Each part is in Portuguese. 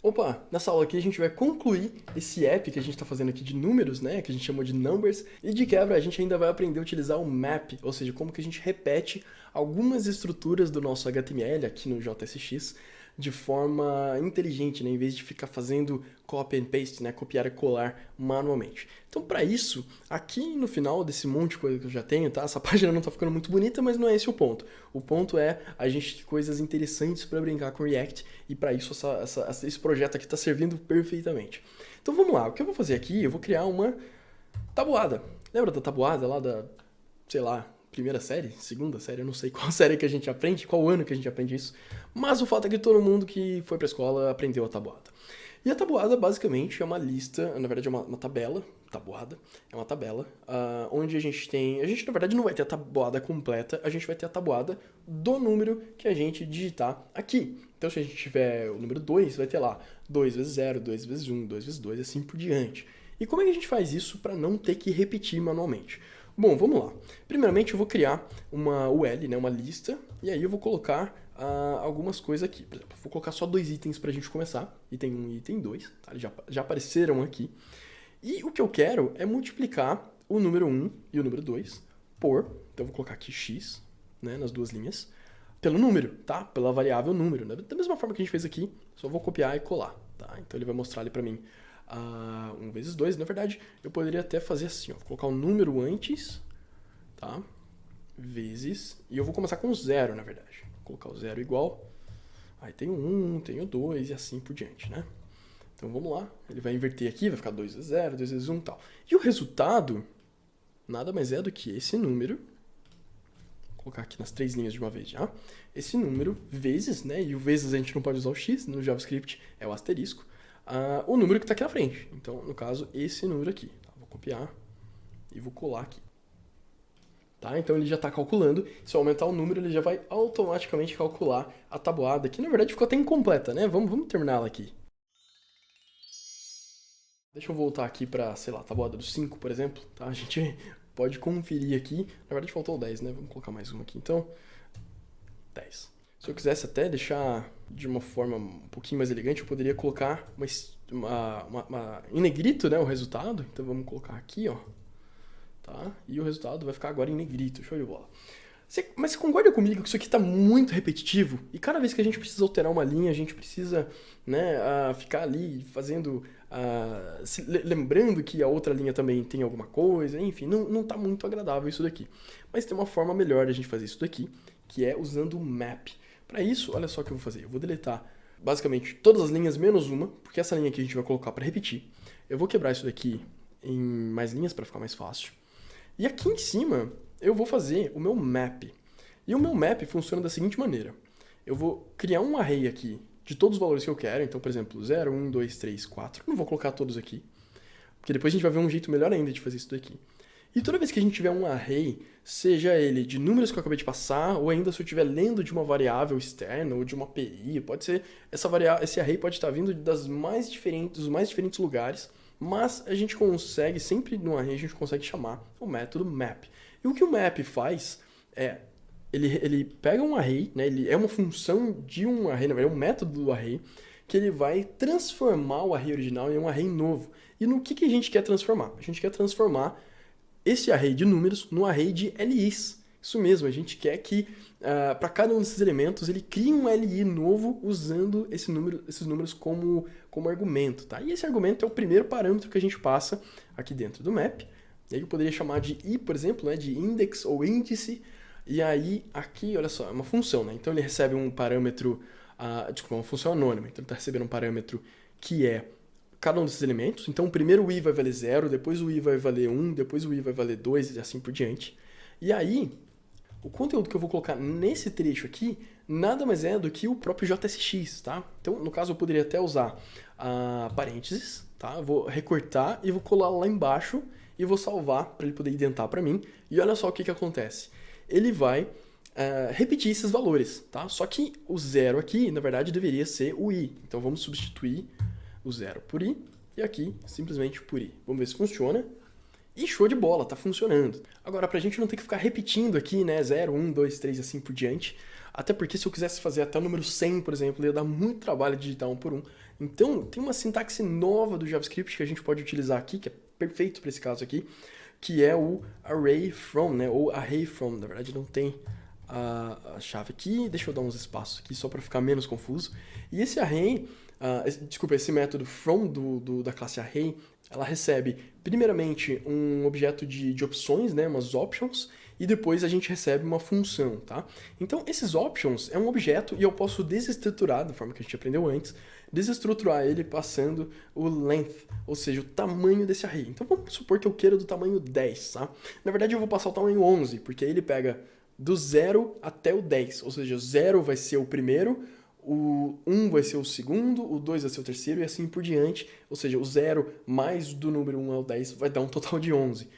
Opa, nessa aula aqui a gente vai concluir esse app que a gente está fazendo aqui de números, né, que a gente chamou de numbers, e de quebra a gente ainda vai aprender a utilizar o map, ou seja, como que a gente repete algumas estruturas do nosso HTML aqui no JSX de forma inteligente, né, em vez de ficar fazendo copy and paste, né, copiar e colar manualmente. Então, para isso, aqui no final desse monte de coisa que eu já tenho, tá? Essa página não tá ficando muito bonita, mas não é esse o ponto. O ponto é a gente ter coisas interessantes para brincar com React, e para isso esse projeto aqui está servindo perfeitamente. Então vamos lá, o que eu vou fazer aqui, eu vou criar uma tabuada. Lembra da tabuada lá da, sei lá, primeira série, segunda série, eu não sei qual série que a gente aprende, qual ano que a gente aprende isso, mas o fato é que todo mundo que foi pra escola aprendeu a tabuada. E a tabuada basicamente é uma lista, na verdade é uma tabela, tabuada, é uma tabela, onde a gente na verdade não vai ter a tabuada completa, a gente vai ter a tabuada do número que a gente digitar aqui. Então se a gente tiver o número 2, vai ter lá 2 vezes 0, 2 vezes 1, 2 vezes 2, assim por diante. E como é que a gente faz isso para não ter que repetir manualmente? Bom, vamos lá. Primeiramente eu vou criar uma UL, né, uma lista, e aí eu vou colocar algumas coisas aqui. Por exemplo, vou colocar só dois itens para a gente começar, item 1 e item 2, tá? Eles já apareceram aqui. E o que eu quero é multiplicar o número 1 e o número 2 por, então eu vou colocar aqui x, né, nas duas linhas, pelo número, tá? Pela variável número, né? Da mesma forma que a gente fez aqui, só vou copiar e colar, tá? Então ele vai mostrar ali para mim 1 vezes 2, na verdade, eu poderia até fazer assim, ó, vou colocar o número antes, tá? Vezes, e eu vou começar com 0, na verdade. Vou colocar o 0 igual, aí tem o 1, tem o 2 e assim por diante, né? Então vamos lá, ele vai inverter aqui, vai ficar 2 vezes 0, 2 vezes 1 e tal. E o resultado nada mais é do que esse número, vou colocar aqui nas três linhas de uma vez já, esse número vezes, né? E o vezes a gente não pode usar o x, no JavaScript é o asterisco, o número que está aqui na frente. Então, no caso, esse número aqui. Tá? Vou copiar e vou colar aqui. Tá? Então ele já está calculando. Se eu aumentar o número, ele já vai automaticamente calcular a tabuada, que na verdade ficou até incompleta, né? Vamos terminar ela aqui. Deixa eu voltar aqui para, sei lá, a tabuada do 5, por exemplo. Tá? A gente pode conferir aqui. Na verdade faltou o 10, né? Vamos colocar mais uma aqui então. 10. Se eu quisesse até deixar de uma forma um pouquinho mais elegante, eu poderia colocar em negrito, né, o resultado. Então vamos colocar aqui, ó. Tá? E o resultado vai ficar agora em negrito. Show de bola. Mas você concorda comigo que isso aqui está muito repetitivo? E cada vez que a gente precisa alterar uma linha, a gente precisa, né, ficar ali fazendo, lembrando que a outra linha também tem alguma coisa, enfim, não está muito agradável isso daqui. Mas tem uma forma melhor de a gente fazer isso daqui, que é usando o map. Para isso, olha só o que eu vou fazer. Eu vou deletar basicamente todas as linhas menos uma, porque essa linha aqui a gente vai colocar para repetir. Eu vou quebrar isso daqui em mais linhas para ficar mais fácil. E aqui em cima eu vou fazer o meu map. E o meu map funciona da seguinte maneira. Eu vou criar um array aqui de todos os valores que eu quero. Então, por exemplo, 0, 1, 2, 3, 4. Não vou colocar todos aqui, porque depois a gente vai ver um jeito melhor ainda de fazer isso daqui. E toda vez que a gente tiver um array, seja ele de números que eu acabei de passar, ou ainda se eu estiver lendo de uma variável externa ou de uma API, pode ser esse array pode estar vindo dos mais diferentes lugares, mas a gente consegue, sempre no array, a gente consegue chamar o método map. E o que o map faz é, ele pega um array, né, ele é uma função de um array, na verdade é um método do array, que ele vai transformar o array original em um array novo. E no que a gente quer transformar? A gente quer transformar esse array de números no array de LIs. Isso mesmo, a gente quer que para cada um desses elementos ele crie um LI novo usando esses números como argumento. Tá? E esse argumento é o primeiro parâmetro que a gente passa aqui dentro do map. E aí eu poderia chamar de i, por exemplo, né, de index ou índice. E aí aqui, olha só, é uma função. Né? Então ele recebe um parâmetro, uma função anônima. Então ele está recebendo um parâmetro que é cada um desses elementos. Então, primeiro o i vai valer 0, depois o i vai valer 1, depois o i vai valer 2 e assim por diante. E aí, o conteúdo que eu vou colocar nesse trecho aqui nada mais é do que o próprio JSX, tá? Então, no caso, eu poderia até usar parênteses, tá? Eu vou recortar e vou colar lá embaixo e vou salvar para ele poder identar para mim. E olha só o que acontece. Ele vai repetir esses valores, tá? Só que o 0 aqui, na verdade, deveria ser o i. Então, vamos substituir o 0 por i, e aqui simplesmente por i. Vamos ver se funciona. E show de bola, tá funcionando. Agora, pra gente não ter que ficar repetindo aqui, né, 0, 1, 2, 3, assim por diante, Até porque se eu quisesse fazer até o número 100, por exemplo, ia dar muito trabalho digitar um por um. Então, tem uma sintaxe nova do JavaScript que a gente pode utilizar aqui, que é perfeito para esse caso aqui, que é o array from, né? Ou array from, na verdade não tem a chave aqui, deixa eu dar uns espaços aqui só para ficar menos confuso. E esse array, esse método from da classe array, ela recebe primeiramente um objeto de opções, né? Umas options, e depois a gente recebe uma função, tá? Então, esses options é um objeto e eu posso desestruturar, da forma que a gente aprendeu antes, desestruturar ele passando o length, ou seja, o tamanho desse array. Então, vamos supor que eu queira do tamanho 10, tá? Na verdade, eu vou passar o tamanho 11, porque aí ele pega do 0 até o 10, ou seja, o 0 vai ser o primeiro, o 1 vai ser o segundo, o 2 vai ser o terceiro e assim por diante, ou seja, o 0 mais do número 1 ao 10 vai dar um total de 11.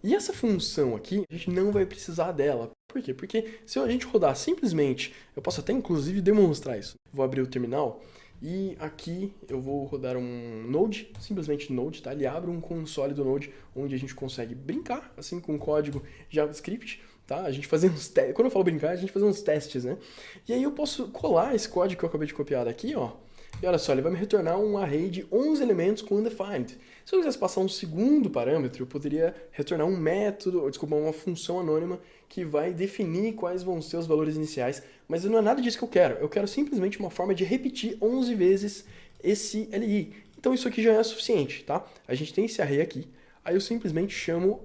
E essa função aqui, a gente não vai precisar dela. Por quê? Porque se a gente rodar simplesmente, eu posso até inclusive demonstrar isso. Vou abrir o terminal e aqui eu vou rodar um Node, simplesmente Node, tá? Ele abre um console do Node onde a gente consegue brincar, assim, com código JavaScript, tá? A gente fazer uns testes, quando eu falo brincar, a gente fazer uns testes, né? E aí eu posso colar esse código que eu acabei de copiar daqui, ó. E olha só, ele vai me retornar um array de 11 elementos com undefined. Se eu quisesse passar um segundo parâmetro, eu poderia retornar um método, ou desculpa, uma função anônima que vai definir quais vão ser os valores iniciais, mas não é nada disso que eu quero. Eu quero simplesmente uma forma de repetir 11 vezes esse LI. Então isso aqui já é suficiente, tá? A gente tem esse array aqui, aí eu simplesmente chamo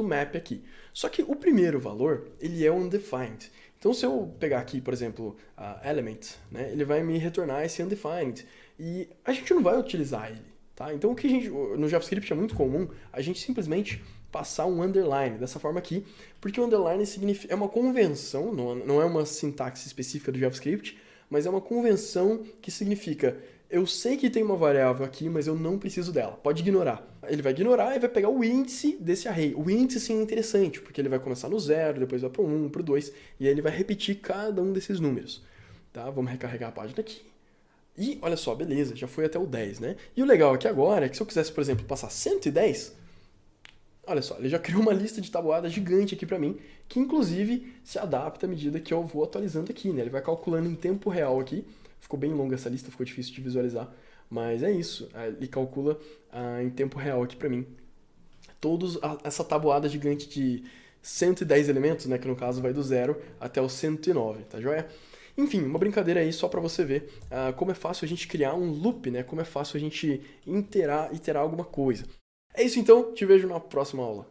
.map aqui. Só que o primeiro valor, ele é undefined. Então, se eu pegar aqui, por exemplo, element, né, ele vai me retornar esse undefined. E a gente não vai utilizar ele, tá? Então, no JavaScript é muito comum a gente simplesmente passar um underline dessa forma aqui, porque o underline é uma convenção, não é uma sintaxe específica do JavaScript, mas é uma convenção que significa eu sei que tem uma variável aqui, mas eu não preciso dela. Pode ignorar. Ele vai ignorar e vai pegar o índice desse array. O índice sim é interessante, porque ele vai começar no 0, depois vai para o 1, para o 2, e aí ele vai repetir cada um desses números. Tá? Vamos recarregar a página aqui. E olha só, beleza, já foi até o 10, né? E o legal aqui agora é que se eu quisesse, por exemplo, passar 110, olha só, ele já criou uma lista de tabuadas gigante aqui para mim, que inclusive se adapta à medida que eu vou atualizando aqui, né? Ele vai calculando em tempo real aqui. Ficou bem longa essa lista, ficou difícil de visualizar, mas é isso. Ele calcula em tempo real aqui pra mim essa tabuada gigante de 110 elementos, né, que no caso vai do 0 até o 109, tá joia? Enfim, uma brincadeira aí só pra você ver como é fácil a gente criar um loop, né, como é fácil a gente iterar alguma coisa. É isso então, te vejo na próxima aula.